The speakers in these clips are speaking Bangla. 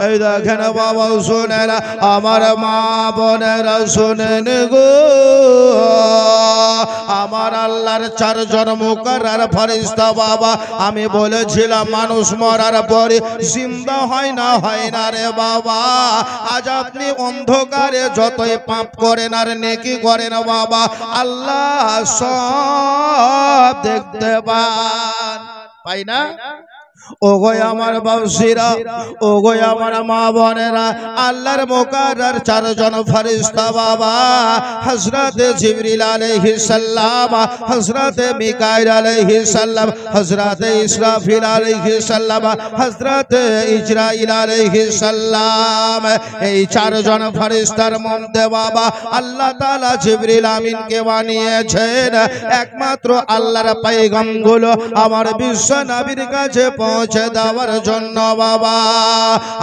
এই দেখেন বাবা শুনেন, আমার মা বোনেরা শুনেন গো, আমার আল্লাহর চারজন মুকাররার ফেরেশতা বাবা, আমি বলেছিলাম মানুষ মরার পরে জিন্দা হয় না রে বাবা। আজ আপনি অন্ধকারে যতই পাপ করেন আর নেকি করেন বাবা, আল্লাহ সব দেখতে পাই না। ও গো আমার বাবুসিরা, ও গো আমার মা বোনেরা, আল্লাহর মুকাররার চারজন ফেরেশতা বাবা, হযরতে জিবরিল আলাইহিস সালাম, হযরতে মিকাইল আলাইহিস সালাম, হযরতে ইসরাফিল আলাইহিস সালাম, হযরতে ইজরাইল আলাইহিস সালাম, এই চারজন ফেরেশতার মধ্যে বাবা আল্লাহ তাআলা জিবরিল আমিনকে বানিয়েছেন একমাত্র আল্লাহর পয়গম্বরগুলো আমার বিশ্ব নবীর কাছে পৌঁছে দেওয়ার জন্য বাবা।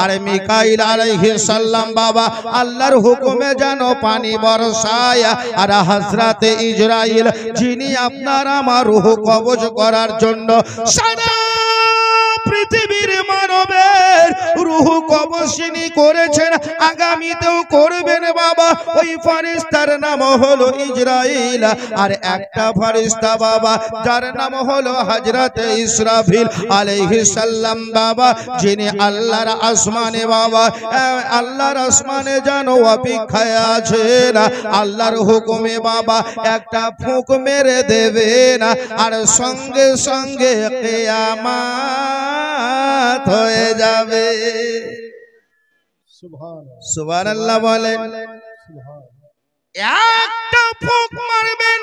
আর মিকাইল আলাইহিস সালাম বাবা আল্লাহর হুকুমে যেন পানি বর্ষায়, আর হযরতে ইজরাইল যিনি আপনার আমার রূহ কবজ করার জন্য সারা পৃথিবীর মানবের রূহ কবজিনী করেছেন, আগামীতেও করবেন বাবা। ওই ফেরেশতার নাম হলো ইজরাইল, আর একটা ফেরেশতা বাবা যার নাম হলো হযরতে ইসরাফিল আলাইহিস সালাম বাবা, যিনি আল্লাহর আসমানে বাবা, আল্লাহর আসমানে যেন অপেক্ষায় আছেন আল্লাহর হুকুমে বাবা একটা ফুঁক মেরে দেবেন, আর সঙ্গে সঙ্গে কিয়ামত হয়ে যাবে। সুবহানাল্লাহ বলেন। একটা ফুঁক মারবেন,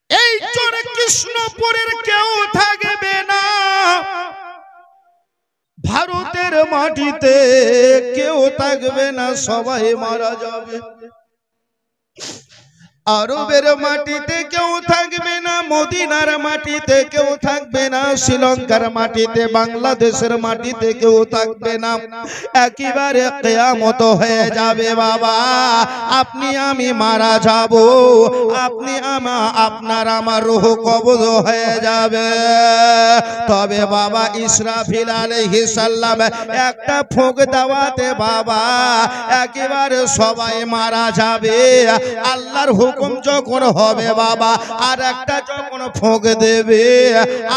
এই চর কৃষ্ণপুরের কেউ থাকবে না, ভারতের মাটিতে কেউ থাকবে না, সবাই মারা যাবে। আরবের মাটিতে কেউ থাকবে না, মদিনার মাটিতে কেউ থাকবে না, শ্রীলঙ্কার মাটিতে বাংলাদেশের মাটিতে কেউ থাকবে না, একেবারে কিয়ামত হয়ে যাবে বাবা। আপনি আমি মারা যাব, আপনি আপনার আমার রূহ কবজ হয়ে যাবে। তবে বাবা ইসরাফিল আলাইহিস সালাম একটা ফুঁক দেওয়াতে বাবা একেবারে সবাই মারা যাবে। আল্লাহর হুকুম যখন হবে বাবা আর একটা যখন ফুঁক দেবে,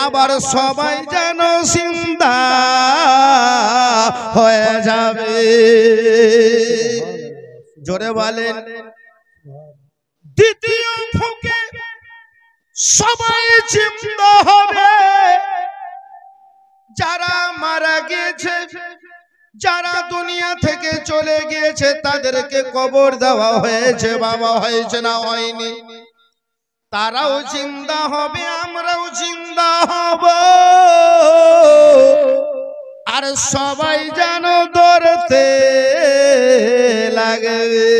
আবার সবাই যেন জিন্দা হয়ে যাবে। জোরে বলেন। দ্বিতীয় ফুঁকে সবাই জিন্দা হবে, যারা মারা গিয়েছে, যারা দুনিয়া থেকে চলে গিয়েছে তাদেরকে কবর দেওয়া হয়েছে বাবা, হয়েছে না হয়নি? তারাও জিন্দা হবে, আমরাও জিন্দা হব, আর সবাই যেন দৌড়তে লাগবে।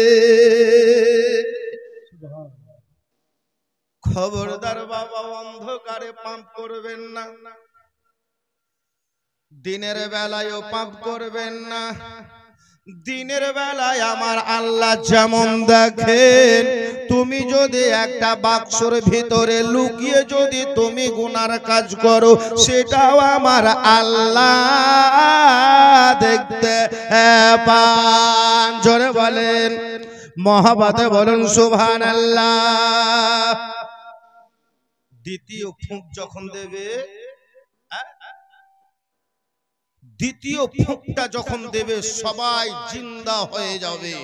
খবরদার বাবা, অন্ধকারে পাপ করবেন না, দিনের বেলায়ও পাপ করবেন না। দিনের বেলায় আমার আল্লাহ যেমন দেখেন, তুমি যদি একটা বাক্সর ভিতরে লুকিয়ে যদি তুমি গুনার কাজ করো, সেটাও আমার আল্লাহ দেখতে পান। জোরে বলেন, মহাব্বতে বলুন সুবহানাল্লাহ। দ্বিতীয় ফুঁক যখন দেবে, দ্বিতীয় ফুঁকটা যখন দেবে সবাই জিন্দা হয়ে যাবে।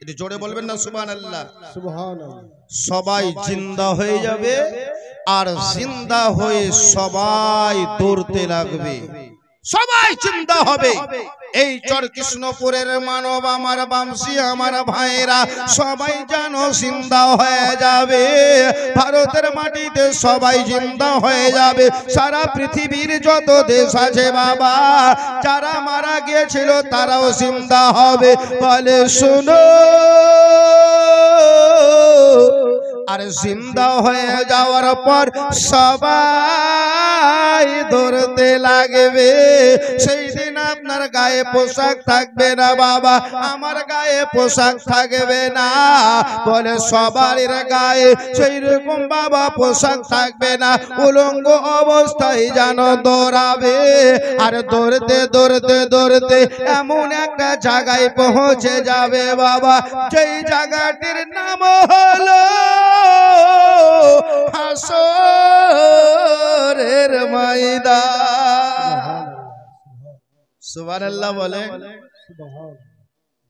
এটা জোরে বলবেন না সুবহানাল্লাহ। সুবহানাল্লাহ। সবাই জিন্দা হয়ে যাবে, আর জিন্দা হয়ে সবাই দৌড়তে লাগবে, সবাই জিন্দা হবে। এই চর কৃষ্ণপুরের মানব আমার বামসি আমার ভাইরা সবাই যেন জিন্দা হয়ে যাবে, ভারতের মাটিতে সবাই জিন্দা হয়ে যাবে। সারা পৃথিবীর যত দেশ আছে বাবা, যারা মারা গিয়েছিল তারাও জিন্দা হবে। বলে শুনো, আর জিন্দা হয়ে যাওয়ার পর সবাই গায়ে ধরতে লাগবে, সেই দিন আপনার গায়ে পোশাক থাকবে না বাবা, আমার গায়ে পোশাক থাকবে না। বলে সবার গায়ে সেই রকম বাবা পোশাক থাকবে না, উলঙ্গ অবস্থায় যেন দৌড়াবে। আর দৌড়তে দৌড়তে দৌড়তে এমন একটা জায়গায় পৌঁছে যাবে বাবা, যেই জায়গাটির নাম হলো হাসরের ময়দান। সুবহানাল্লাহ বলে।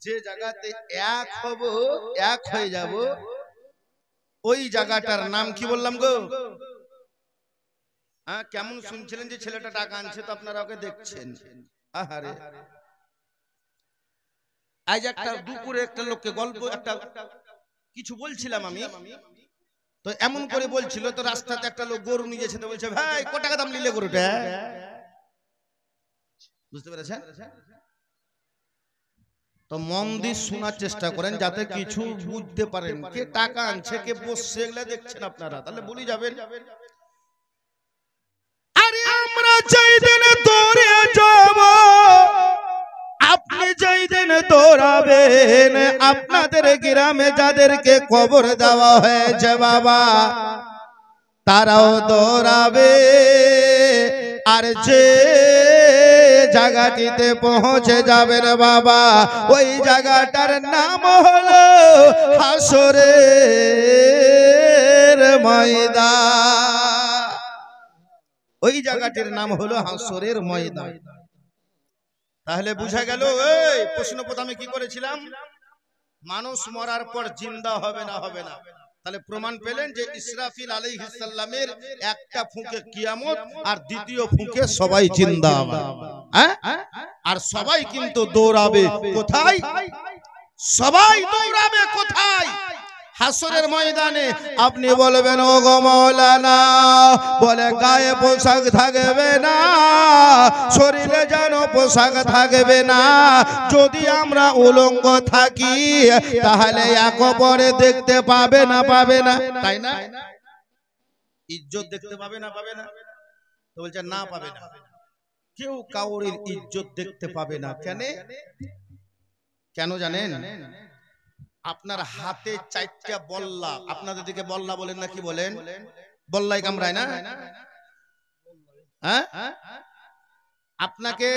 যে জায়গাতে এক হব, এক হয়ে যাব, ওই জায়গাটার নাম কি বললাম গো? হ্যাঁ, কেমন শুনছিলেন যে ছেলেটা টাকা আনছে, তো আপনারা ওকে দেখছেন। আহারে, আজ একটা দুপুরে একটা লোককে গল্প একটা কিছু বলছিলাম আমি, তো এমন করে বলছিল, তো রাস্তাতে একটা লোক গরু নিয়ে যেতে বলছে, ভাই কত টাকা দাম নিলে গরুটা? বুঝতে পেরেছেন? তো মন দিয়ে শোনার চেষ্টা করেন যাতে কিছু বুঝতে পারেন। কে টাকা আনছে, কে বসছে, এগুলা দেখছেন আপনারা, তাহলে বলি যাবেন। আরে আমরা যেই দিন দৌড়ে যাব, আপনি যেই দিন দৌড়াবেন, আপনাদের গ্রামে যাদেরকে কবর দেওয়া হয়েছে বাবা, তারাও দৌড়াবে। আর যে জায়গাটিতে পৌঁছে যাবেন বাবা, ওই জায়গাটার নাম হলো হাসরের ময়দান। ওই জায়গাটির নাম হলো হাসরের ময়দান। তাহলে বুঝা গেল, এই প্রশ্ন প্রথমে কি করেছিলাম, মানুষ মরার পর জিন্দা হবে না, হবে না। তাহলে প্রমাণ পেলেন যে ইসরাফিল আলাইহিস সালামের একটা ফুঁকে কিয়ামত, আর দ্বিতীয় ফুঁকে সবাই জিন্দা হবে। হ্যাঁ, আর সবাই কিন্তু দৌড়াবে কোথায়? সবাই দৌড়াবে কোথায়? হাসরের ময়দানে। আপনি বলবেন, ও গো মাওলানা, বলে গায়ে পোশাক থাকবে না, শরীরে যেন পোশাক থাকবে না। যদি আমরা উলঙ্গ থাকি তাহলে এক অপরে দেখতে পাবে না, পাবে না, তাই না? ইজ্জত দেখতে পাবে না, পাবে না? তো বলছে না, পাবে না। কেউ কাউরির ইজ্জত দেখতে পাবে না। কেন? কেন জানেন? আপনার হাতে চারটা বল্লা, আপনাদের দিকে বল্লা বলেন না কি বলেন? বল্লাই কামড়ায় না? হ্যাঁ, আপনাকে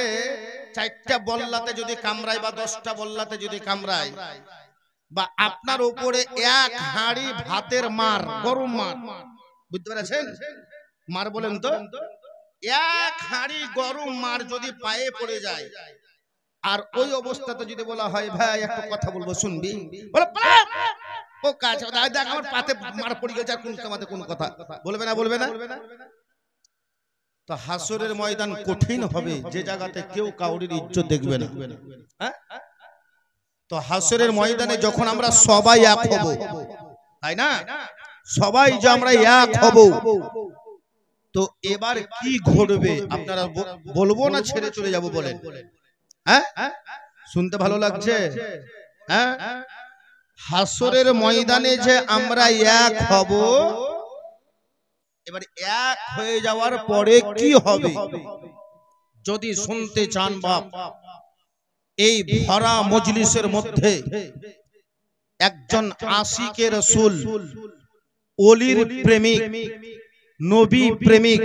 চারটা বল্লাতে যদি কামড়ায় বা 10টা বল্লাতে যদি কামড়ায়, বা আপনার উপরে এক হাঁড়ি ভাতের মার, গরম মার, বুঝতে পেরেছেন? মার বলেন তো, এক হাঁড়ি গরম মার যদি পায়ে পড়ে যায়, আর ওই অবস্থাতে যদি বলা হয়, ভাই একটা কথা বলবো শুনবি, বলে ও কাজ দেখ আমার পাতে মার পড়ে গেছে, আর কোন কামাতে কোন কথা বলবে না, বলবে না। তো হাসরের ময়দান কঠিন হবে, যে জায়গাতে কেউ কাউরির ইজ্জত দেখবে না। তো হাসরের ময়দানে যখন আমরা সবাই এক হব, তাই না? সবাই যে আমরা এক হব, তো এবার কি ঘটবে আপনারা বলবো না ছেড়ে চলে যাব বলেন? হ্যাঁ, শুনতে ভালো লাগছে? হ্যাঁ, হাসরের ময়দানে যে আমরা এক হব, এবার এক হয়ে যাওয়ার পরে কি হবে যদি শুনতে চান বাপ, এই ভরা মজলিসের মধ্যে একজন আশিকে রাসূল, ওলির প্রেমিক, নবী প্রেমিক,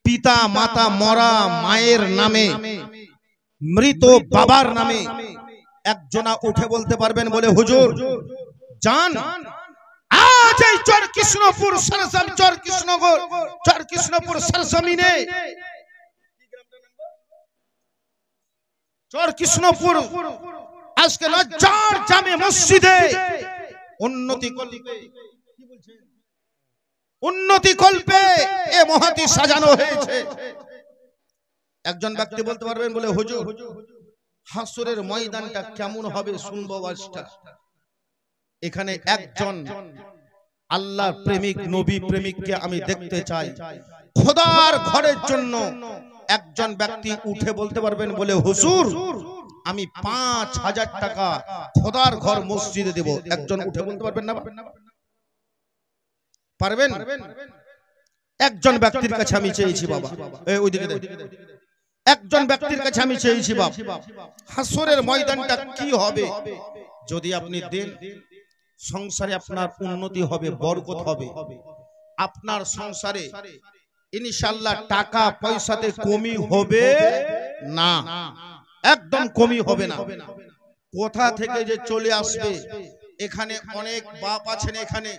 পিতা মাতা মরা মায়ের নামে, মৃত বাবার নামে একজনা উঠে বলতে পারবেন, বলে হুজুর জান, আজ এই চরকৃষ্ণপুর সরজমিনে, চরকৃষ্ণপুর সরজমিনে, চরকৃষ্ণপুর আজকে নজ্জার জামে মসজিদে উন্নতি কল্পে, কি বলছেন, উন্নতি কল্পে এ মহাতি সাজানো হয়েছে। একজন ব্যক্তি বলতে পারবেন, বলে হুজুর হাসরের ময়দানটা কেমন হবে শুনবো ওয়াজটা। এখানে একজন আল্লাহর প্রেমিক, নবী প্রেমিককে আমি দেখতে চাই। খোদার ঘরের জন্য একজন ব্যক্তি উঠে বলতে পারবেন, বলে হুজুর আমি 5000 টাকা খোদার ঘর মসজিদে দেব। একজন উঠে বলতে পারবেন না? পারবেন? একজন ব্যক্তির কাছে আমি চেয়েছি বাবা, ওইদিকে একজন ব্যক্তির কাছে আমি চেয়েছি বাবা, হাসরের ময়দানটা কি হবে যদি আপনি দেন, সংসারে আপনার উন্নতি হবে, বরকত হবে। আপনার সংসারে ইনশাআল্লাহ টাকা পয়সাতে কমি হবে না, একদম কমি হবে না। কোথা থেকে যে চলে আসবে, এখানে অনেক বাপ আছেন, এখানে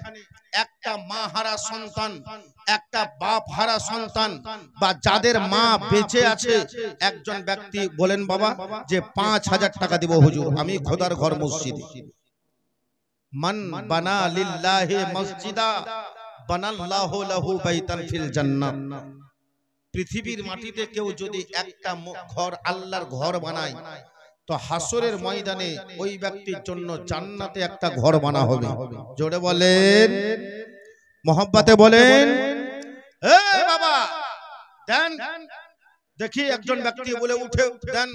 একটা মা হারা সন্তান, একটা বাপ হারা সন্তান, বা যাদের মা বেঁচে আছে, একজন ব্যক্তি বলেন বাবা যে ৫,০০০ টাকা দিব হুজুর, আমি খোদার ঘর মসজিদে, মান বানা লিল্লাহি মসজিদা বানাল্লাহু লাহু বাইতান ফিল জান্নাহ। পৃথিবীর মাটিতে কেউ যদি একটা ঘর, আল্লাহর ঘর বানায়, তো হাসরের ময়দানে ওই ব্যক্তির জন্য জান্নাতে একটা ঘর বানা হবে। জোরে বলেন, মোহাব্বতে বলেন, এই বাবা দেন দেখি। একজন ব্যক্তি বলে উঠে দেন,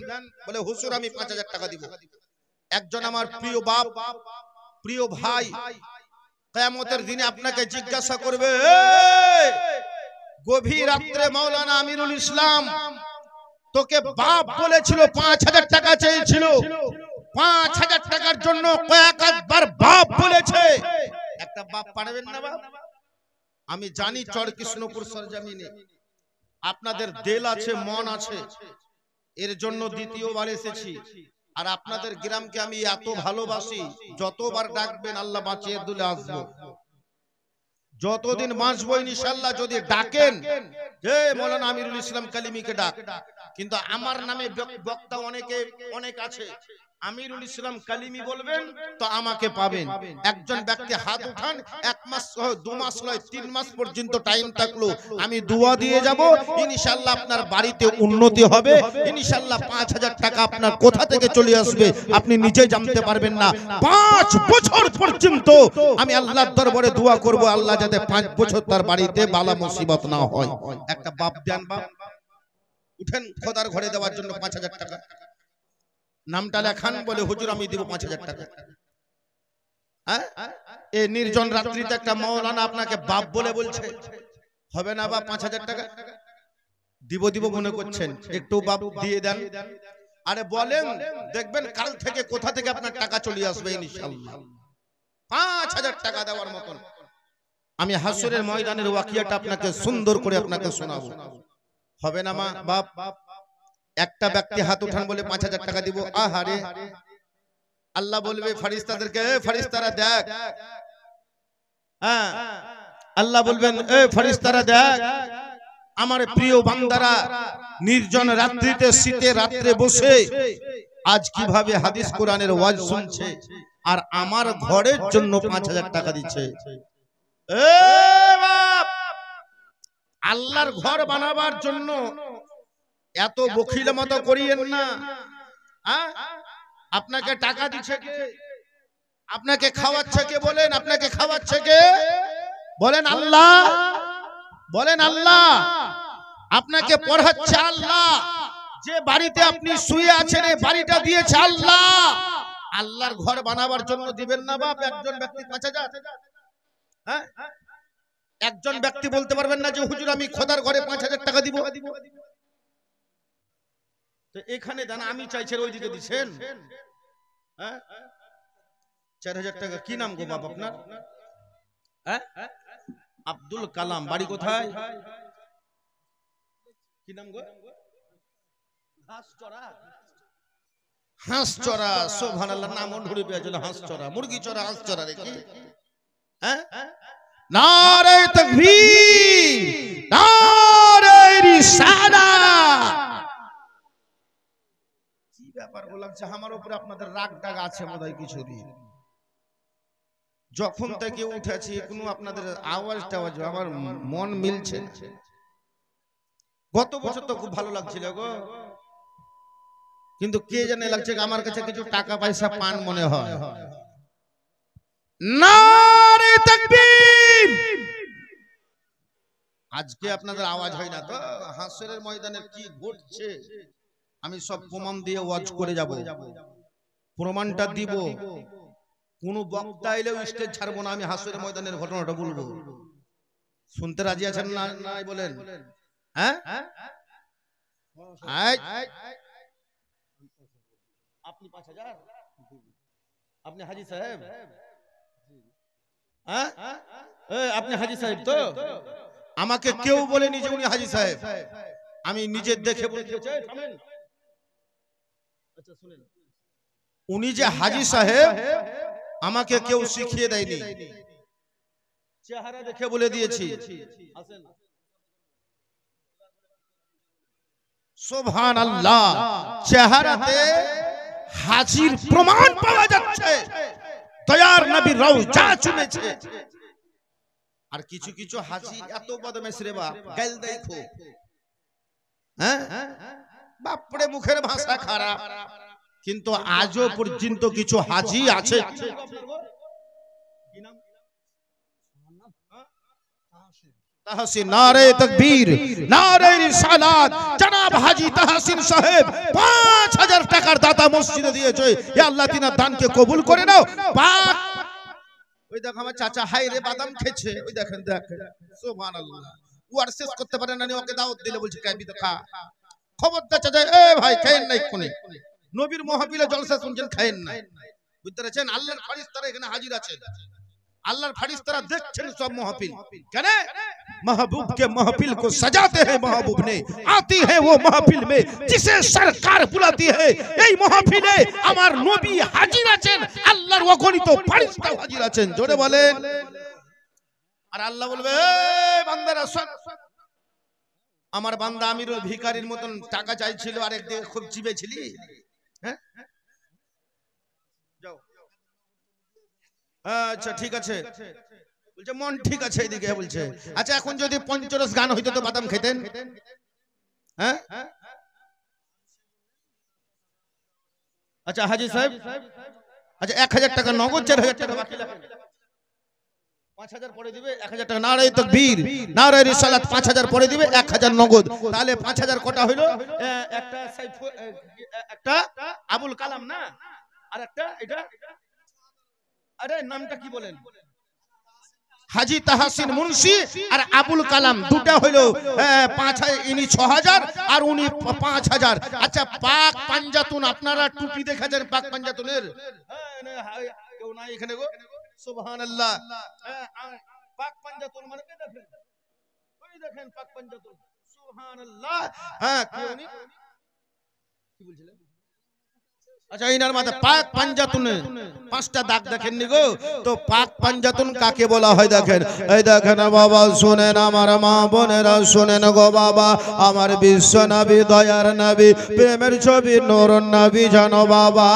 বলে হুজুর আমি ৫,০০০ টাকা দিব। একজন আমার প্রিয় বাপ, প্রিয় ভাই, কিয়ামতের দিনে আপনাকে জিজ্ঞাসা করবে, গভীর রাত্রে মাওলানা আমিরুল ইসলাম তোকে বাপ বলেছিল, ৫,০০০ টাকা চেয়েছিল, ৫,০০০ টাকার জন্য কয়েকবার বাপ বলেছে, একটা বাপ পারবেন না বাপ? আমি জানি চর কৃষ্ণপুর সরজমিনে আপনাদের দিল আছে, মন আছে, এর জন্য দ্বিতীয়বার এসেছি। আর আপনাদের গ্রামকে আমি এত ভালোবাসি, যতবার ডাকবেন আল্লাহ বাঁচিয়ে দিলে আসবো, যতদিন বাঁচবো ইনশাআল্লাহ। যদি ডাকেন হে মাওলানা আমিরুল ইসলাম কালিমিকে ডাক, কিন্তু আমার নামে বক্তা অনেক আছে, আমিরুল ইসলাম কালিমি বলবেন তো আমাকে পাবেন। একজন ব্যক্তি হাত উঠান, 1 মাস 2 মাস নয় 3 মাস পর্যন্ত টাইম থাকলো, আমি দোয়া দিয়ে যাব, ইনশাআল্লাহ আপনার বাড়িতে উন্নতি হবে, ইনশাআল্লাহ ৫,০০০ টাকা আপনার কোথা থেকে চলে আসবে আপনি নিজে জানতে পারবেন না। 5 বছর পর্যন্ত আমি আল্লাহর দরবারে দোয়া করব, আল্লাহ যাতে 5 বছর তার বাড়িতে বালা মুসিবত না হয়। একটা বাপ দেন, বাপ উঠেন খোদার ঘরে দেওয়ার জন্য ৫,০০০ টাকা, নামটা লেখান, বলে হুজুর আমি দিব ৫,০০০ টাকা। এই নির্জন রাত্রিতে একটা মাওলানা আপনাকে বাপ বলে বলছে, হবে না বাপ ৫,০০০ টাকা দিব মনে করছেন, একটু বাপ দিয়ে দেন। আরে বলেন, দেখবেন কাল থেকে কোথা থেকে আপনার টাকা চলে আসবে ইনশাআল্লাহ। ৫,০০০ টাকা দেওয়ার মতন আমি হাসরের ময়দানের ওয়াকিয়াটা আপনাকে সুন্দর করে আপনাকে শোনাবো। হবে না মা বাপ? একটা ব্যক্তি হাত উঠান, বলে ৫,০০০ টাকা দিব। আহারে, আল্লাহ বলবে ফেরেশতাদেরকে, ফেরেশতারা দেখ, হ্যাঁ আল্লাহ বলবেন এ ফেরেশতারা দেখ, আমার প্রিয় বান্দারা নির্জন রাত্রিতে শীতের রাত্রে বসে আজ কিভাবে হাদিস কোরআনের ওয়াজ শুনছে, আর আমার ঘরের জন্য ৫,০০০ টাকা দিচ্ছে। এ বাপ, আল্লাহর ঘর বানাবার জন্য এত বখিল মতো করিয়েন না। আপনাকে টাকা দিচ্ছে কে? আপনাকে খাওয়াচ্ছে কে? বলেন, আপনাকে খাওয়াচ্ছে কে? বলেন আল্লাহ, বলেন আল্লাহ। আপনাকে পড়াচ্ছে আল্লাহ, যে বাড়িতে আপনি শুয়ে আছেন এই বাড়িটা দিয়েছে আল্লাহ। আল্লাহর ঘর বানাবার জন্য দিবেন না বাপ একজন ব্যক্তি ৫,০০০? হ্যাঁ, একজন ব্যক্তি বলতে পারবেন না যে হুজুর আমি খোদার ঘরে ৫,০০০ টাকা দিব? তো এখানে দানা আমি চাইছি, ওইদিকে দিচ্ছেন। হ্যাঁ, ৪,০০০ টাকা। কি নাম গো বাপ আপনার? আব্দুল কালাম। বাড়ি কোথায়? কি নাম গো? হাঁসচড়া। সুবহানাল্লাহ, নাম ধরে পেয়েছিল হাঁসচড়া, মুরগি চড়া, হাঁসচড়া দেখি। হ্যাঁ, নারে তাকবীর, নারে রিসালাত। কি ব্যাপার বললাম যে আমার উপরে আপনাদের রাগ টাগ আছে বোধহয় কিছু দিন। যখন থেকে উঠেছি কোনো আপনাদের আওয়াজটা আমার মন মিলছে। গত বছর তো খুব ভালো লাগছিল গো, কিন্তু কে জানে লাগছে আমার কাছে কিছু টাকা পয়সা পান মনে হয়। নারে তাকবীর। আজকে আপনাদের আওয়াজ হয় না তো? হাসরের ময়দানে কি ঘটছে আমি সব প্রমাণ দিয়ে ওয়াজ করে যাব, প্রমাণটা দিব। কোন বক্তা এলেও স্টেজ ছাড়বো না, আমি হাসরের ময়দানের ঘটনাটা বলবো। শুনতে রাজি আছেন না? নাই বলেন। হ্যাঁ, আপনি 5,000, আপনি হাজি সাহেব? হ্যাঁ, আপনি হাজি সাহেব তো? আমাকে কেউ বলেনি যে উনি হাজি সাহেব, আমি নিজে দেখে বলতে চাই। আচ্ছা শুনেন, উনি যে হাজি সাহেব আমাকে কেউ শিখিয়ে দেয়নি, চেহারা দেখে বলে দিয়েছি। সুবহানাল্লাহ, চেহারাতে হাজির প্রমাণ পাওয়া যাচ্ছে, দয়ার নবী রওজা চুমেছে। আর কিছু কিছু হাজি এত বদমেশ রে বাপ, গাল দেয় খুব। হ্যাঁ, বাপরে মুখের ভাষা খারাপ, কিন্তু আজও পর্যন্ত কিছু হাজি আছে। তাহসিন, নারে তাকবীর, নারে রিসালাত। জনাব হাজী তাহসিন সাহেব 5,000 টাকার দাতা মসজিদে দিয়েছে। ইয়া আল্লাহ, তিনার দানকে কবুল করে নাও। পাক ওই দেখো আমার চাচা হাই রে বাদাম খেছে, ওই দেখেন দেখেন, সুবহানাল্লাহ। ও আর শেষ করতে পারে না, ওকে দাওয়াত দিলে বলছে খাবি তো খা। খবরদার চাচা, এ ভাই খায়েন না, এক্ষুনি নবীর মাহফিলে জলসা শুনছেন, খায়েন না। বুঝতে পেরেছেন? আল্লাহর ফেরেশতারা এখানে হাজির আছেন, अल्लाह फरिश्ता देखছেন सब महफिल। কেন? महबूब के महफिल को सजाते हैं महबूब ने, आती है वो महफिल में जिसे सरकार बुलाती है। এই महफिले আমার নবী হাজির আছেন, আল্লাহর অগণিত ফেরেশতা হাজির আছেন। জোরে বলেন। আর আল্লাহ বলবে, এই বান্দারা শোন। আমার বান্দা আমিরুল ভিখারির মতন টাকা চাইছিল, আর একদিকে খুব চিবেছিলি। হ্যাঁ, যাও। আচ্ছা ঠিক আছে, বলছে মন ঠিক আছে, এদিকে বলছে। আচ্ছা এখন যদি পঞ্চরস গান হইতো তো বাদাম খেতেন? হ্যাঁ, আচ্ছা হাজি সাহেব, আচ্ছা 1,000 টাকা নগদ, 4,000 টাকা বাকি রাখেন। 5,000 পরে দিবে, 1,000 টাকা। নারে তাকবীর, নারে রিসালাত। 5,000 পরে দিবে, 1,000 নগদ। তাহলে 5,000 কটা হইলো? একটা একটা আবুল কালাম না, আর একটা এটা, আরে নামটা কি বলেন? হাজী তাহসিন মুন্সি আর আবুল কালাম, দুটা হইলো 5,000, ইনি 6,000 আর উনি 5,000। আচ্ছা পাক পাঞ্জাতুন, আপনারা টুপি দেখেছেন পাক পাঞ্জাতুনের? কেউ নাই এখানে গো? সুবহানাল্লাহ। পাক পাঞ্জাতুন মানে কি দেখেন? ওই দেখেন পাক পাঞ্জাতুন, সুবহানাল্লাহ। হ্যাঁ, কি উনি কি বলছিলেন? আচ্ছা ইনার মাথা পাক পাঞ্জাতুনে 5টা দাগ দেখেননি গো? তো পাক পাঞ্জাতুন কাকে বলা হয় দেখেন। এই দেখেন বাবা, শুনেন আমার মা বোনেরা, শুনেন গো বাবা, আমার বিশ্ব নবী, দয়ার নবী, প্রেমের ছবি নূরুন নবী জানো বাবা,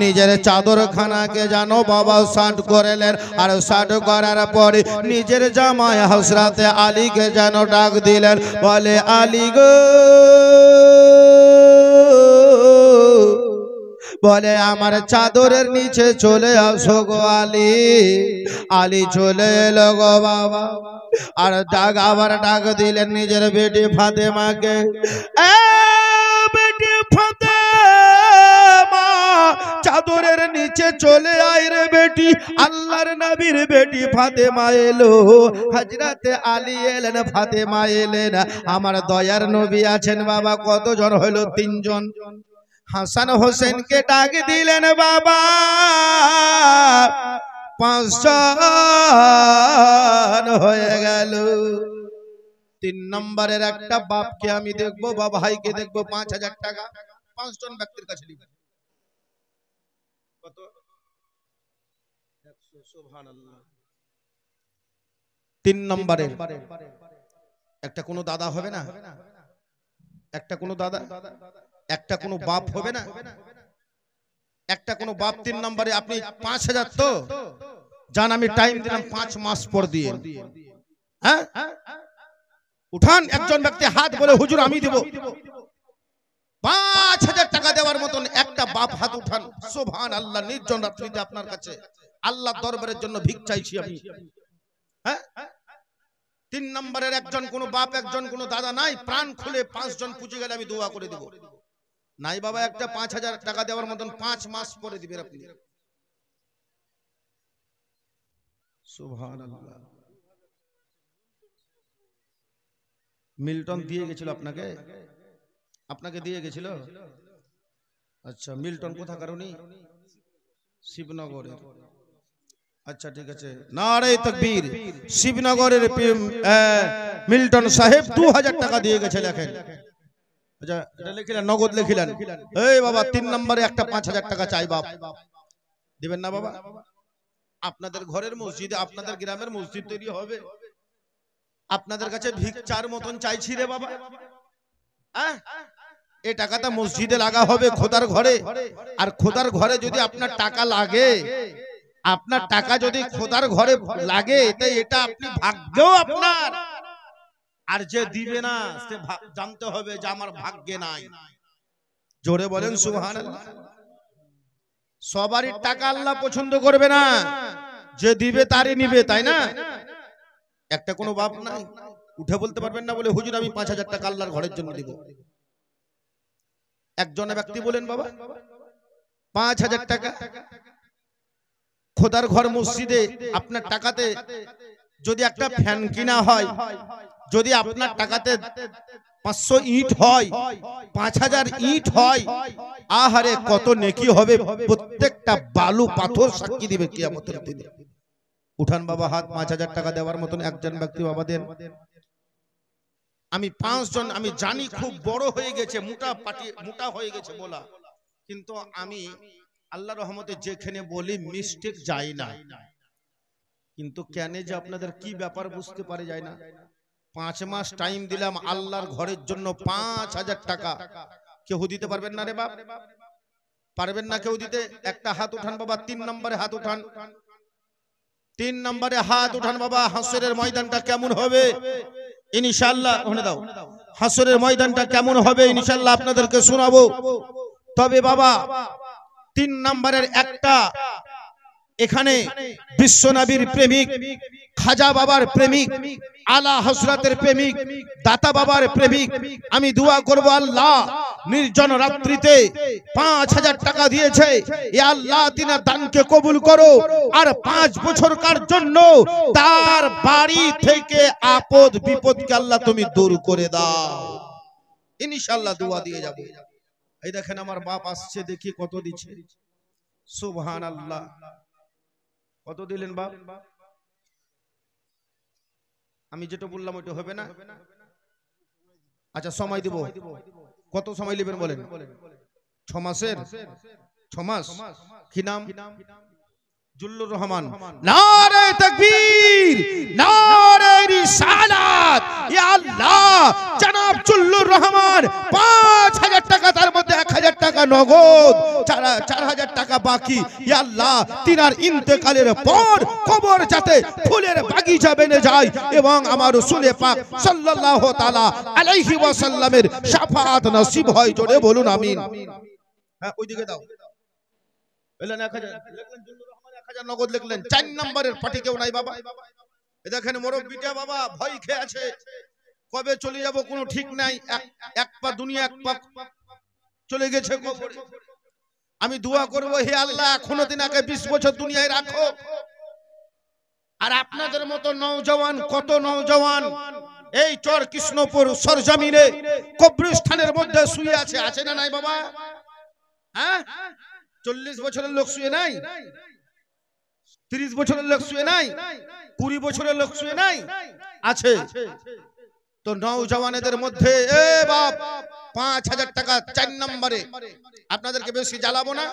নিজের চাদর খানাকে জানো বাবা শার্ট করলেন, আর শার্ট করার পরে নিজের জামাই হযরতে আলীকে যেন ডাক দিলেন, বলে আলী গো, বলে আমার চাদরের নিচে চলে আসো গো আলী। আলী চলে এলো গো বাবা, আর ডাক আবার ডাক দিলেন নিজের বেটি ফাতেমাকে, এ বেটি ফাতেমা, চাদরের নিচে চলে আয় রে বেটি। আল্লাহর নবীর বেটি ফাতেমা এলো, হযরতে আলী এলেন, ফাতেমা এলেন। আমার দয়ার নবী আছেন বাবা, কতজন হলো? 3 জন। হাসান হোসেন কে ডাক দিলেন বাবা, 5 জন হয়ে গেল। 3 নম্বরের একটা বাপকে আমি দেখবো, বাবা ভাইকে দেখবো, 5,000 টাকা 5 জন ব্যক্তির কাছে নিবে। কত? 100। সুবহানাল্লাহ। 3 নম্বরের একটা কোনো দাদা হবে না? একটা কোনো দাদা, একটা কোনো বাপ হবে না? একটা কোনো বাপ 3 নম্বরে। আপনি 5,000 তো জান, আমি টাইম দিলাম 5 মাস পর দিয়ে। হ্যাঁ, উঠান একজন ব্যক্তি হাত, বলে হুজুর আমি দেব। 5,000 টাকা দেওয়ার মতন একটা বাপ হাত উঠান। সুবহানাল্লাহ। নির্জন রাত্রিতে আপনার কাছে আল্লাহ দরবারের জন্য ভিক চাইছি আমি। হ্যাঁ, 3 নম্বরের একজন কোনো বাপ, একজন কোনো দাদা নাই? প্রাণ খুলে 5 জন পুজো গেলে আমি দোয়া করে দেব। নাই বাবা, একটা 5,000 টাকা দেওয়ার মতন 5 মাস পরে দিবেন আপনি। সুবহানাল্লাহ। মিল্টন দিয়ে গেছিল আপনাকে? আপনাকে দিয়ে গেছিল? আচ্ছা, মিল্টন কোথাকার উনি? শিবনগরের। আচ্ছা ঠিক আছে, নারে তাকবীর। শিবনগরের মিল্টন সাহেব 2000 টাকা দিয়ে গেছে, লেখেন। আচ্ছা এটা লিখিলেন, নগদ লিখিলেন। এই বাবা 3 নম্বরে একটা 5000 টাকা চাই বাপ, দিবেন না বাবা? আপনাদের ঘরের মসজিদে, আপনাদের গ্রামের মসজিদ তৈরি হবে, আপনাদের কাছে ভিক্ষার মতন চাইছি রে বাবা। হ্যাঁ, এই টাকাটা মসজিদে লাগা হবে, খোদার ঘরে। আর খোদার ঘরে যদি আপনার টাকা লাগে, আপনার টাকা যদি খোদার ঘরে লাগে, তাই এটা আপনি ভাগ্যও আপনার। আর যে দিবে না সে জানতে হবে যে আমার ভাগ্যে নাই। জোরে বলেন সুবহানাল্লাহ। সবারই টাকা আল্লাহ পছন্দ করবে না, যে দিবে তারই নিবে, তাই না? একটা কোনো বাপ নাই উঠে বলতে পারবেন না বলে হুজুর আমি 5000 টাকা আল্লাহর ঘরের জন্য দিব। একজন ব্যক্তি বলেন বাবা 5000 টাকা খোদার ঘর মসজিদে আপনার টাকাতে যদি একটা ফ্যান কিনা হয়, যদি আপনার টাকাতে 500 ইট হয়, 5000 ইট হয়, আহারে কত নেকি হবে। প্রত্যেকটা বালু পাথর সাক্ষী দিবে কিয়ামতের দিনে। উঠান বাবা হাত, 5000 টাকা দেওয়ার মতন একজন ব্যক্তি বাবা দেন। আমি 5 জন, আমি জানি খুব বড় হয়ে গেছে, মোটা হয়ে গেছে বলা, কিন্তু আমি আল্লাহর রহমতে যেখানে বলি মিস্টেক যাই না। কিন্তু কেন যে আপনাদের কি ব্যাপার বুঝতে পারে যায় না। 5 মাস টাইম দিলাম আল্লাহর ঘরের জন্য, 5000 টাকা কেউ দিতে পারবেন না রে বাপ? পারবেন না কেউ দিতে? একটা হাত উঠান বাবা, 3 নম্বরে হাত উঠান, 3 নম্বরে হাত উঠান বাবা। হাসরের ময়দানটা কেমন হবে ইনশাআল্লাহ, ওখানে দাও, হাসরের ময়দানটা কেমন হবে ইনশাআল্লাহ আপনাদেরকে শোনাবো। তবে বাবা 3 নম্বরের একটা, এখানে বিশ্বনবীর প্রেমিক, খাজা বাবার প্রেমিক, আলা হযরতের প্রেমিক, দাতা বাবার প্রেমিক, আমি দোয়া করব আল্লাহ নির্জন রাত্রিতে 5000 টাকা দিয়েছে, এ আল্লাহ তিনার দানকে কবুল করো, আর 5 বছরকার জন্য তার বাড়ি থেকে আপদ বিপদকে আল্লাহ তুমি দূর করে দাও। ইনশাআল্লাহ দোয়া দিয়ে যাব। এই দেখেন আমার বাপ আসছে, দেখি কত দিচ্ছে। সুবহানাল্লাহ। কত দিলেন বাপ? আমি যেটা বললাম ওইটা হবে না? আচ্ছা সময় দিব, কত সময় নেবেন বলেন? 6 মাসের? 6 মাস। কি নাম? জুল্লুর রহমান। নারে তাকবীর, নারে রিসালাত। ইয়া আল্লাহ, জনাব জুল্লুর রহমান 5000 টাকা, তার মধ্যে 1000 টাকা নগদ, 4000 টাকা বাকি। ইয়া আল্লাহ তিনার ইন্তেকালের পর কবর যাতে ফুলের বাগিচা বেনে যায় এবং আমার রাসূল পাক সাল্লাল্লাহু তাআলা আলাইহি ওয়াসাল্লামের শাফাআত নসিব হয়। জোরে বলুন আমিন। হ্যাঁ ওইদিকে দাও। বললেন 1000 লিখলেন, জুল্লুর রহমান 1000 নগদ লিখলেন। 4 নম্বরের পার্টি কেউ নাই বাবা। এই দেখেন মুরব্বিটা বাবা ভয় খেয়ে আছে, কবে চলে যাব কোনো ঠিক নাই। এক পা দুনিয়া, এক পা চলে গেছে কবরে। আমি দোয়া করব, হে আল্লাহ এখনো দিনাকে 20 বছর দুনিয়ায় রাখো। আর আপনাদের মতো নওজওয়ান, কত নওজওয়ান এই চর কৃষ্ণপুর সরজমিনে কবরস্থানের মধ্যে শুয়ে আছে, আছে না নাই বাবা? হ্যাঁ, 40 বছরের লোক শুয়ে নাই, 30 বছরের লোক শুয়ে নাই, 20 বছরের লোক শুয়ে নাই, আছে। তো নওজওয়ানদের মধ্যে এ বাপ 5000 টাকা 4 নম্বরে, আপনাদেরকে বেশি জ্বালাবো না,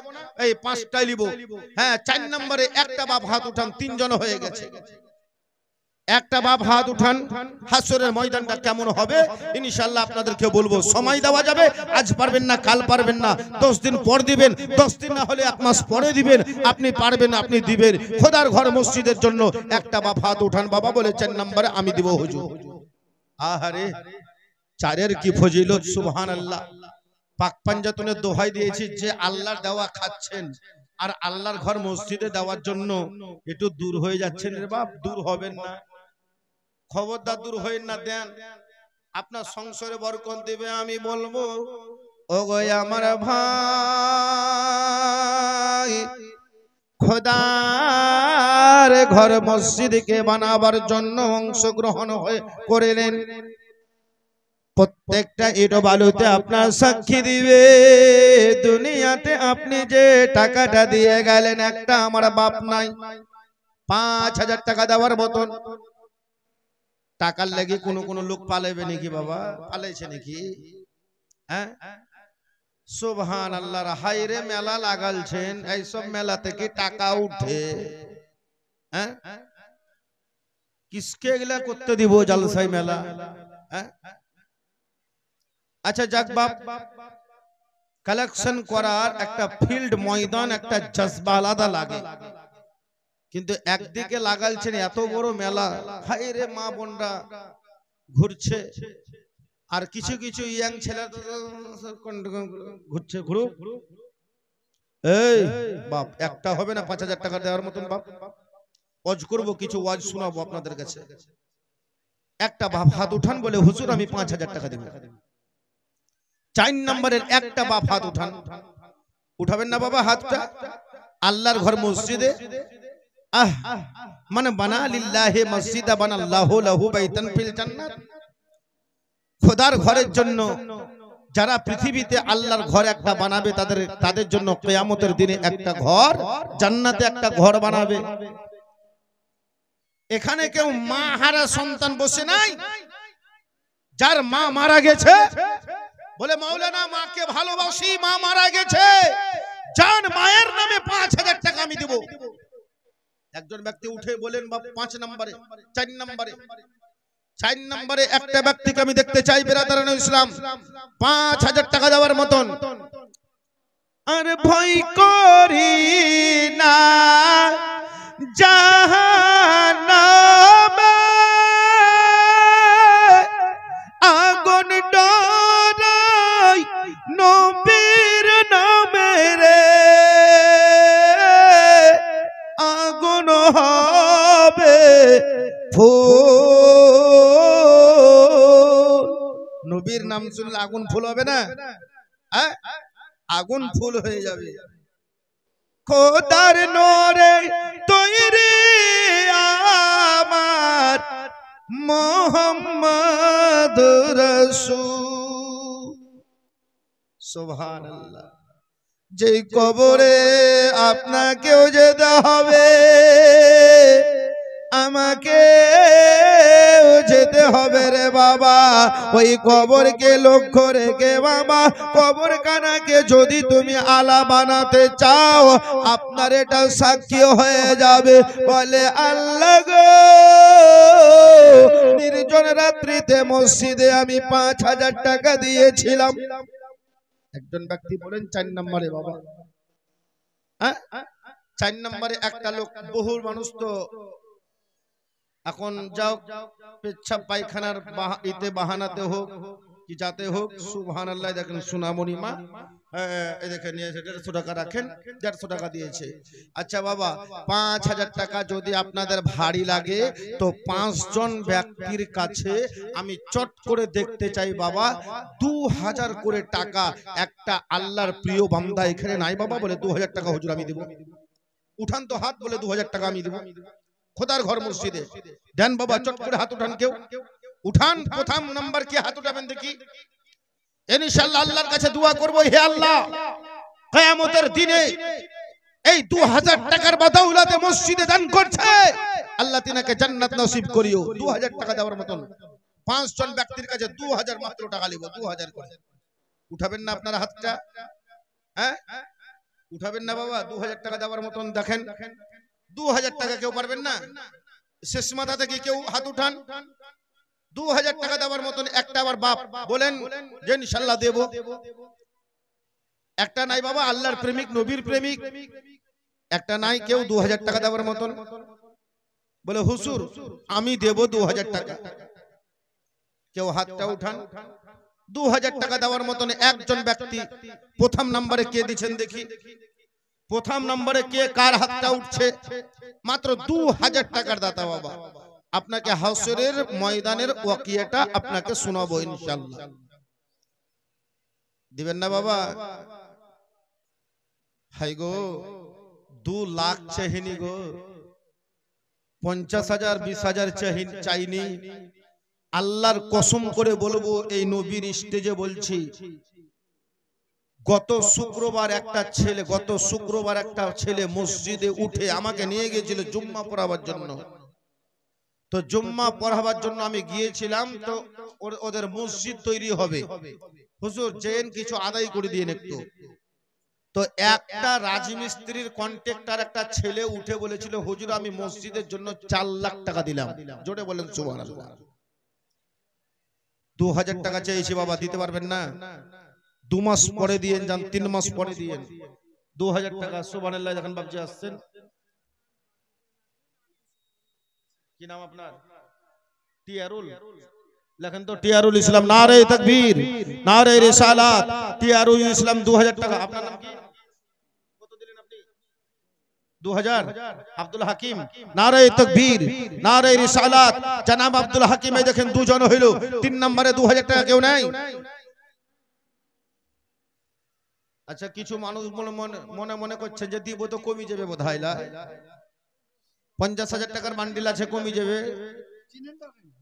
এই 5টাই নিব। হ্যাঁ 4 নম্বরে একটা বাপ হাত উঠান, 3 জন হয়ে গেছে। একটা বাপ হাত উঠান। হাসরের ময়দানটা কেমন হবে ইনশাআল্লাহ আপনাদেরকে বলবো। সময় দেওয়া যাবে, আজ পারবেন না, কাল পারবেন না, 10 দিন পর দিবেন, 10 দিন না হলে 1 মাস পরে দিবেন। আপনি পারবেন, আপনি দিবেন। খোদার ঘর মসজিদের জন্য একটা বাপ হাত উঠান বাবা, বলে 4 নম্বরে আমি দিব হুজুর। আহারে 4-এর কি ফজিলত, সুবহানাল্লাহ। পাক পাঞ্জাতনের দোহাই দিয়েছি, যে আল্লাহর দেওয়া খাচ্ছেন আর আল্লাহর ঘর মসজিদে দেওয়ার জন্য একটু দূর হয়ে যাচ্ছেন রে বাপ, দূর হবেন না, খবরদার দূর হয়েন না। দেন, আপনার সংসারে বরকত দিবে। আমি বলবো ও গো আমার ভাই, খোদার ঘর মসজিদকে বানাবার জন্য অংশগ্রহণ করলেন, প্রত্যেকটা ইট বালুতে আপনার সাক্ষী দিবে দুনিয়াতে আপনি যে টাকাটা দিয়ে গেলেন একটা আমার বাপ নাই 5,000 টাকা দেওয়ার মতন টাকার লাগি কোন লোক পালাবে নাকি বাবা পালাইছে নাকি হ্যাঁ সুবহানাল্লাহ হায়রে মেলা লাগালছেন এইসব মেলা থেকে টাকা উঠে হ্যাঁ কিসকে এগুলা করতে দিব জলসাই মেলা হ্যাঁ আচ্ছা যাক বাপ কালেকশন করার একটা ফিল্ড ময়দান একটা জজবা আলাদা লাগে কিন্তু একদিকে লাগালছেন এত বড় মেলা হায়রে মা বোনরা ঘুরছে আর কিছু কিছু ইয়াং ছেলে ঘুরছে ঘুরুক এই বাপ একটা হবে না 5,000 টাকা দেওয়ার মতন বাপ ওয়াজ করব কিছু ওয়াজ শোনাবো আপনাদের কাছে একটা বাপ হাত উঠান বলে হুজুর আমি 5,000 টাকা দেব 4 নম্বরের একটা বাপ হাত উঠান উঠাবেন না বাবা হাতটা আল্লাহর ঘর মসজিদে মানে বানা লিল্লাহি মসজিদা বানাল্লাহু লাহু বাইতান ফিল জান্নাত খোদার ঘরের জন্য যারা পৃথিবীতে আল্লাহর ঘর একটা বানাবে তাদের জন্য কিয়ামতের দিনে একটা ঘর জান্নাতে একটা ঘর বানাবে এখানে কেউ মা হারা সন্তান বসে নাই যার মা মারা গেছে বলে মাওলানা মাকে ভালোবাসি মা মারা গেছে জান মায়ের নামে 5,000 টাকা আমি দেব একজন ব্যক্তি উঠে বলেন বাবা 5 নম্বরে 4 নম্বরে 4 নম্বরে একটা ব্যক্তিকে আমি দেখতে চাই বিরাদরানে ইসলাম 5,000 টাকা দেওয়ার মতন আর ভয় করি না জাহান্নামে আগুন ডরাই নবীর নামে রে আগুন হবে ফুল নবীর নাম শুনলে আগুন ফুল হবে না হ্যাঁ আগুন ফুল হয়ে যাবে খোদার নূরে তৈরি আমার মুহাম্মদ রাসূল সুবহানাল্লাহ যেই কবরে আপনাকেও যেতে হবে আমাকে যেতে হবে রে বাবা ওই কবরকে লক্ষ্য রেখে বাবা কবর কানাকে যদি তুমি আলা বানাতে চাও আপনার এটা সাক্ষী হয়ে যাবে বলে আল্লাহ গো নির্জন রাত্রিতে মসজিদে আমি 5,000 টাকা দিয়েছিলাম একজন ব্যক্তি বলেন 4 নম্বরে বাবা হ্যাঁ 4 নম্বরে একটা লোক বহু মানুষ তো এখন যাও পেচ্ছাপ পায়খানার বাহানাতে হোক কি যাতে হোক সুবহানাল্লাহ দেখেন সোনামণি মা এই দেখেন 150 টাকা রাখেন 150 টাকা দিয়েছে আচ্ছা বাবা 5,000 টাকা যদি আপনাদের ভারী লাগে তো 5 জন ব্যক্তির কাছে আমি চট করে দেখতে চাই বাবা 2,000 করে টাকা একটা আল্লাহর প্রিয় বান্দা এখানে নাই বাবা বলে 2,000 টাকা হুজুর আমি দেব উঠান তো হাত বলে 2,000 টাকা আমি দেব খোদার ঘর মসজিদে দেন বাবা চট করে হাত উঠান কেউ উঠান প্রথম নাম্বার কি হাত উঠাবেন দেখি ইনশাআল্লাহ আল্লাহর কাছে দোয়া করব হে আল্লাহ কিয়ামতের দিনে এই 2,000 টাকার বদৌলতে মসজিদে দান করছে আল্লাহ তিনাকে জান্নাত নসিব করিও 2,000 টাকা দেওয়ার মতন 5 জন ব্যক্তির কাছে 2,000 মাত্র টাকা লিব 2,000 করে উঠাবেন না আপনার হাতটা হ্যাঁ উঠাবেন না বাবা 2,000 টাকা দেওয়ার মতন দেখেন 2,000 টাকা কেউ পারবেন না শেষ মাথা থেকে কেউ হাত উঠান 2,000 টাকা দেওয়ার মতন একটা আবার বাপ বলেন যে ইনশাআল্লাহ দেব একটা নাই বাবা আল্লাহর প্রেমিক নবীর প্রেমিক একটা নাই কেউ 2,000 টাকা দেওয়ার মতন বলে হুজুর আমি দেব 2,000 টাকা কেউ হাতটা উঠান 2,000 টাকা দেওয়ার মতন একজন ব্যক্তি প্রথম নম্বরে কে দিবেন দেখি প্রথম নম্বরে কে কার হাতটা উঠছে মাত্র 2,000 টাকার দাতা বাবা আপনাকে হাসরের ময়দানের ওয়াকিয়াটা আপনাকে শোনাবো ইনশাআল্লাহ দিবেন না বাবা হাই গো 2 লাখ চাইনি গো 50,000 20,000 চাইনি আল্লাহর কসম করে বলবো, এই নবীর স্টেজে বলছি, গত শুক্রবার একটা ছেলে মসজিদে উঠে আমাকে নিয়ে গিয়েছিল জুম্মা পড়াবার জন্য। তো জুম্মা পড়াবার জন্য আমি গিয়েছিলাম। তো ওদের মসজিদ তৈরি হবে, হুজুর যেন কিছু আদায় করে দিয়ে একটু। তো একটা রাজমিস্ত্রির কন্ট্রাক্টর একটা ছেলে উঠে বলেছিল, হুজুর আমি মসজিদের জন্য 4 লাখ টাকা দিলাম। জোরে বলেন সুবহানাল্লাহ। 2000 টাকা চেয়েছি, বাবা দিতে পারবেন না? 2 মাস পরে দিয়েন, যান 3 মাস পরে দিয়েন। 2000 টাকা। সুবহানাল্লাহ। দেখেন বাবজি আসছেন, কি নাম আপনার? টিয়ারুল লেখেন তো, টিয়ারুল ইসলাম। নারে তাকবীর, নারে রিসালাত। টিয়ারুল ইসলাম 2000 টাকা। আপনার নাম কি? কত দিলেন আপনি? 2000। আব্দুল হাকিম। নারে তাকবীর, নারে রিসালাত। জনাব আব্দুল হাকিম, এই দেখেন দুজন হইল। 3 নম্বরে 2000 টাকা কেউ নাই? আচ্ছা, কিছু মানুষ মনে মনে করছে যে দিব তো কমে যাবে বোধহয়। 50,000 টাকার বান্ডিল আছে, কমে যাবে।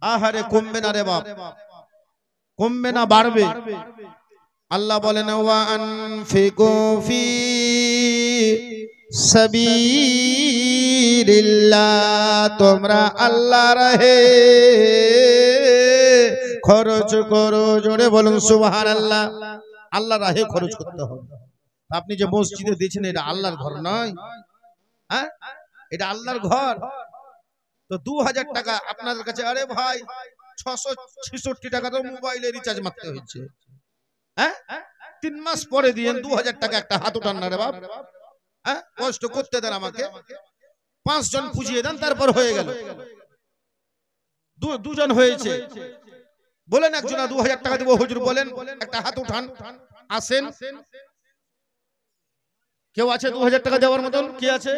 আহারে কমবে না রে বাপ, কমবে না, বাড়বে। আল্লাহ বলেন, ওয়া আনফিকু ফি সাবিলিল্লাহ, তোমরা আল্লাহর রাহে খরচ করো। জোরে বলুন সুবহানাল্লাহ। আল্লাহর রাহে খরচ করতে হবে। আপনি যে মসজিদে দিয়েছেন, এটা আল্লাহর ঘর নয়? হ্যাঁ, এটা আল্লাহর ঘর। তো 2000 টাকা আপনাদের কাছে, আরে ভাই 666 টাকা তো মোবাইলে রিচার্জ মারতে হচ্ছে। হ্যাঁ, 3 মাস পরে দিয়েন 2000 টাকা। একটা হাত উঠান না রে বাপ। হ্যাঁ, কষ্ট করতে দেন আমাকে। 5 জন পুজিয়ে দেন, তারপর হয়ে গেল। দুজন হয়েছে, বলেন একজন 2000 টাকা দিব হুজুর, বলেন একটা হাত উঠান। আসেন, কেউ আছে 2000 টাকা দেওয়ার মতন? কি আছে?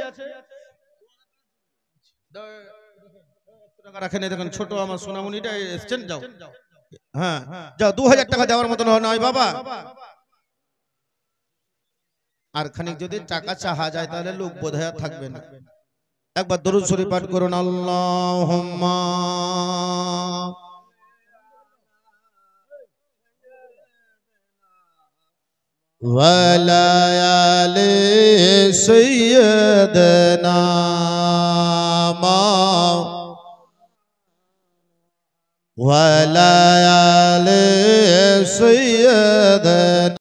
রাখেন, দেখেন ছোট আমার সোনামণিটা এসছেন, যাও। হ্যাঁ যাও, 2000 টাকা দেওয়ার মতন নয় বাবা। আর খানিক যদি টাকা চাহা যায়, তাহলে লোক বোধহয় থাকবে না। একবার দরুদ শরীফ পাঠ করুন। আল্লাহুম্মা ওয়ালা আলি সাইয়্যিদিনা ওয়ালা আলি সাইয়্যিদিনা